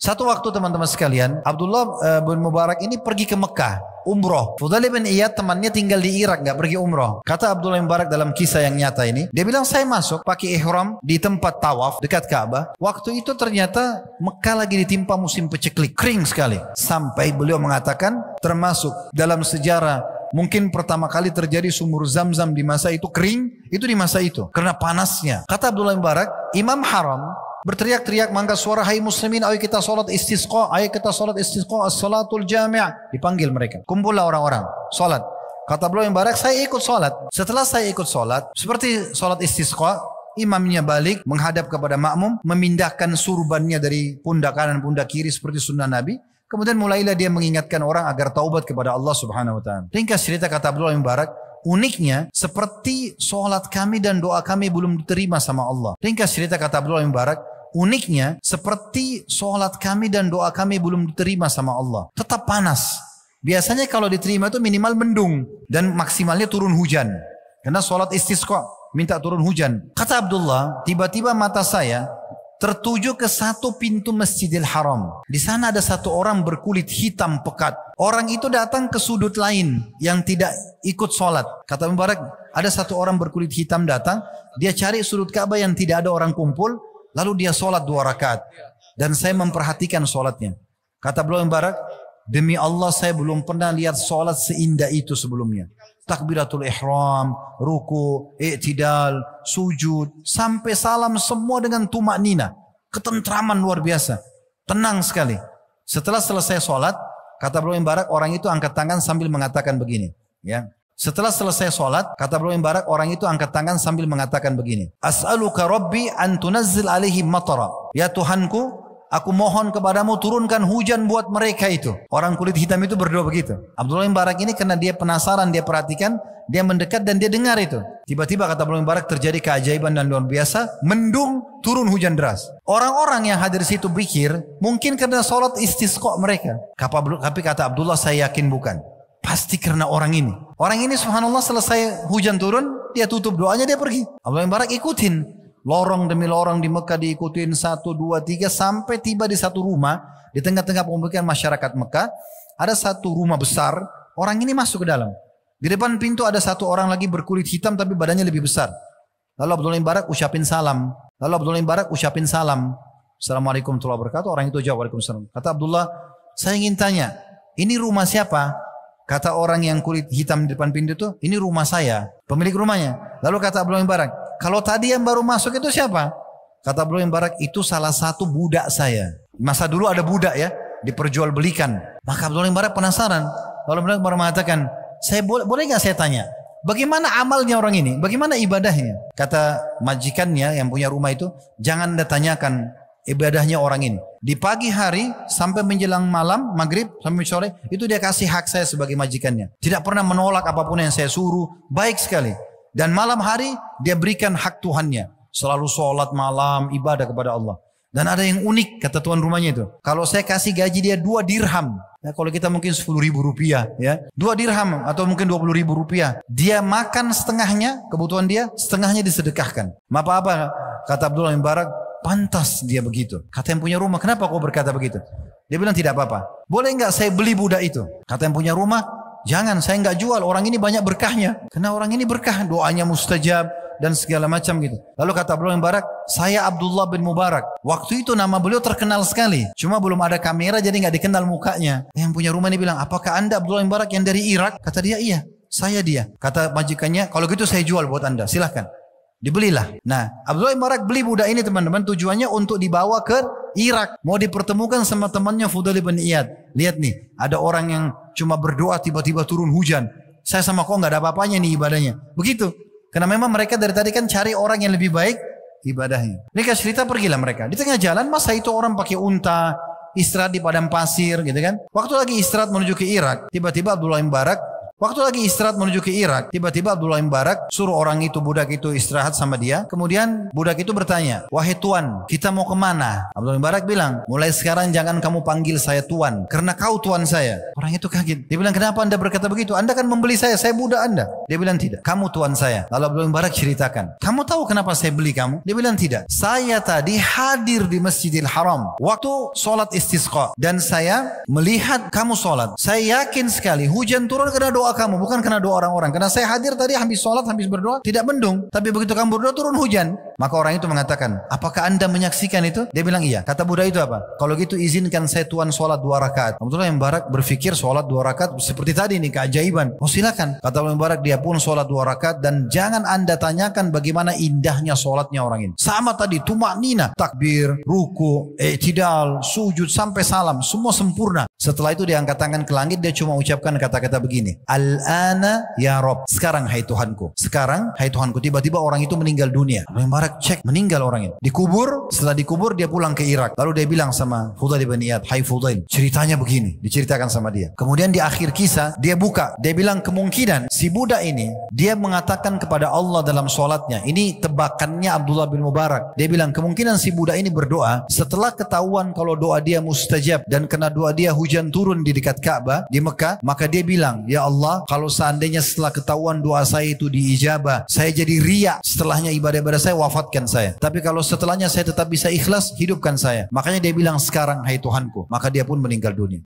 Satu waktu teman-teman sekalian, Abdullah bin Mubarak ini pergi ke Mekah, umroh. Fudail bin Iyad temannya tinggal di Irak, nggak pergi umroh. Kata Abdullah bin Mubarak dalam kisah yang nyata ini, dia bilang saya masuk pakai ihram di tempat tawaf dekat Ka'bah. Waktu itu ternyata Mekah lagi ditimpa musim peceklik, kering sekali. Sampai beliau mengatakan termasuk dalam sejarah mungkin pertama kali terjadi sumur Zam-Zam di masa itu kering, itu di masa itu karena panasnya. Kata Abdullah bin Mubarak, Imam Haram berteriak-teriak mengangkat suara, hai muslimin, ayo kita sholat istisqa, ayo kita sholat istisqa, as-salatul jami'. Dipanggil mereka, kumpullah orang-orang, sholat. Kata Abdullah bin Mubarak, saya ikut sholat. Setelah saya ikut sholat, seperti sholat istisqa, imamnya balik menghadap kepada makmum, memindahkan surbannya dari pundak kanan pundak kiri seperti sunnah Nabi. Kemudian mulailah dia mengingatkan orang agar taubat kepada Allah Subhanahu wa taala. Ringkas cerita kata Abdullah bin Mubarak, uniknya seperti sholat kami dan doa kami belum diterima sama Allah. Ringkas cerita kata Abdullah bin Mubarak, uniknya seperti sholat kami dan doa kami belum diterima sama Allah. Tetap panas. Biasanya kalau diterima itu minimal mendung dan maksimalnya turun hujan. Karena sholat istisqa minta turun hujan. Kata Abdullah, tiba-tiba mata saya tertuju ke satu pintu Masjidil Haram. Di sana ada satu orang berkulit hitam pekat. Orang itu datang ke sudut lain yang tidak ikut sholat. Kata Mubarak, ada satu orang berkulit hitam datang. Dia cari sudut Ka'bah yang tidak ada orang kumpul. Lalu dia sholat 2 rakaat. Dan saya memperhatikan sholatnya. Kata Abdullah bin Mubarak, demi Allah saya belum pernah lihat sholat seindah itu sebelumnya. Takbiratul ihram, ruku, i'tidal, sujud, sampai salam semua dengan tumak nina. Ketentraman luar biasa. Tenang sekali. Setelah selesai sholat, kata Abdullah bin Mubarak, orang itu angkat tangan sambil mengatakan begini. Ya. Setelah selesai sholat, kata Abdullah bin Mubarak, orang itu angkat tangan sambil mengatakan begini. As'aluka Rabbi an tunazzil alaihim matara. Ya Tuhanku, aku mohon kepadamu turunkan hujan buat mereka itu. Orang kulit hitam itu berdoa begitu. Abdullah bin Mubarak ini karena dia penasaran, dia perhatikan, dia mendekat dan dia dengar itu. Tiba-tiba kata Abdullah bin Mubarak terjadi keajaiban dan luar biasa. Mendung, turun hujan deras. Orang-orang yang hadir situ pikir mungkin karena sholat istisqa mereka. Tapi kata Abdullah, saya yakin bukan. Pasti karena orang ini. Orang ini subhanallah selesai hujan turun, dia tutup doanya, dia pergi. Abdullah bin Mubarak ikutin. Lorong demi lorong di Mekah diikutin 1, 2, 3 sampai tiba di satu rumah di tengah-tengah pemukiman masyarakat Mekah. Ada satu rumah besar, orang ini masuk ke dalam. Di depan pintu ada satu orang lagi berkulit hitam tapi badannya lebih besar. Lalu Abdullah bin Mubarak ucapin salam. Assalamualaikum warahmatullahi wabarakatuh. Orang itu jawab waalaikumsalam. Kata Abdullah, saya ingin tanya, ini rumah siapa? Kata orang yang kulit hitam di depan pintu itu, ini rumah saya, pemilik rumahnya. Lalu kata Abdullah bin Mubarak, kalau tadi yang baru masuk itu siapa? Kata Abdullah bin Mubarak, itu salah satu budak saya. Masa dulu ada budak ya, diperjualbelikan. Maka Abdullah bin Mubarak penasaran. Lalu Abdullah bin Mubarak mengatakan, saya boleh nggak saya tanya, bagaimana amalnya orang ini? Bagaimana ibadahnya? Kata majikannya yang punya rumah itu, jangan Anda tanyakan ibadahnya orang ini. Di pagi hari sampai menjelang malam, maghrib sampai sore, itu dia kasih hak saya sebagai majikannya. Tidak pernah menolak apapun yang saya suruh, baik sekali. Dan malam hari dia berikan hak Tuhannya. Selalu sholat malam, ibadah kepada Allah. Dan ada yang unik kata tuan rumahnya itu. Kalau saya kasih gaji dia 2 dirham. Ya, kalau kita mungkin 10.000 rupiah. Ya. 2 dirham atau mungkin 20.000 rupiah. Dia makan setengahnya, kebutuhan dia, setengahnya disedekahkan. Apa-apa kata Abdullah bin Mubarak, pantas dia begitu. Kata yang punya rumah, kenapa kau berkata begitu? Dia bilang tidak apa-apa. Boleh enggak saya beli budak itu? Kata yang punya rumah, jangan, saya enggak jual. Orang ini banyak berkahnya. Karena orang ini berkah, doanya mustajab dan segala macam gitu. Lalu kata Abdullah bin Mubarak, saya Abdullah bin Mubarak. Waktu itu nama beliau terkenal sekali. Cuma belum ada kamera jadi enggak dikenal mukanya. Yang punya rumah ini bilang, apakah anda Abdullah bin Mubarak yang dari Irak? Kata dia, iya, saya dia. Kata majikannya, kalau gitu saya jual buat anda, silahkan. Dibelilah. Nah, Abdullah bin Mubarak beli budak ini teman-teman, tujuannya untuk dibawa ke Irak. Mau dipertemukan sama temannya Fudail bin Iyad. Lihat nih, ada orang yang cuma berdoa tiba-tiba turun hujan. Saya sama kau nggak ada apa-apanya nih ibadahnya. Begitu. Karena memang mereka dari tadi kan cari orang yang lebih baik ibadahnya. Mereka cerita pergilah mereka. Di tengah jalan masa itu orang pakai unta, istirahat di padang pasir gitu kan. Waktu lagi istirahat menuju ke Irak, tiba-tiba Abdullah bin Mubarak Waktu lagi istirahat menuju ke Irak, tiba-tiba Abdullah bin Mubarak suruh orang itu, budak itu istirahat sama dia. Kemudian budak itu bertanya, wahai tuan, kita mau kemana? Abdullah bin Mubarak bilang, mulai sekarang jangan kamu panggil saya tuan, karena kau tuan saya. Orang itu kaget. Dia bilang, kenapa anda berkata begitu? Anda kan membeli saya budak anda. Dia bilang, tidak, kamu tuan saya. Lalu Abdullah bin Mubarak ceritakan, kamu tahu kenapa saya beli kamu? Dia bilang, tidak, saya tadi hadir di Masjidil Haram waktu sholat istisqa, dan saya melihat kamu sholat. Saya yakin sekali hujan turun karena doa kamu, bukan karena doa orang-orang. Karena saya hadir tadi habis sholat, habis berdoa, tidak mendung. Tapi begitu kamu berdoa turun hujan. Maka orang itu mengatakan, apakah anda menyaksikan itu? Dia bilang iya. Kata budak itu apa? Kalau gitu izinkan saya tuan sholat 2 rakaat. Abdullah bin Mubarak berpikir sholat 2 rakaat seperti tadi ini keajaiban. Oh silakan. Kata Abdullah bin Mubarak, dia pun sholat 2 rakaat, dan jangan anda tanyakan bagaimana indahnya sholatnya orang ini. Sama tadi, tumak nina, takbir, ruku, i'tidal, sujud sampai salam, semua sempurna. Setelah itu dia angkat tangan ke langit, dia cuma ucapkan kata-kata begini, Al-ana ya Rob, sekarang hai Tuhanku, sekarang hai Tuhanku. Tiba-tiba orang itu meninggal dunia. Abdullah bin Mubarak cek, meninggal orang itu, dikubur. Setelah dikubur dia pulang ke Irak. Lalu dia bilang sama Fudail bin Iyad, hai Fudail, ceritanya begini, diceritakan sama dia. Kemudian di akhir kisah dia buka, dia bilang kemungkinan si budak ini dia mengatakan kepada Allah dalam sholatnya. Ini tebakannya Abdullah bin Mubarak. Dia bilang kemungkinan si budak ini berdoa setelah ketahuan kalau doa dia mustajab, dan kena doa dia hujan turun di dekat Ka'bah di Mekah, maka dia bilang, ya Allah, kalau seandainya setelah ketahuan doa saya itu diijabah, saya jadi riya, setelahnya ibadah-ibadah saya, wafatkan saya. Tapi kalau setelahnya saya tetap bisa ikhlas, hidupkan saya. Makanya dia bilang sekarang hai Tuhanku. Maka dia pun meninggal dunia.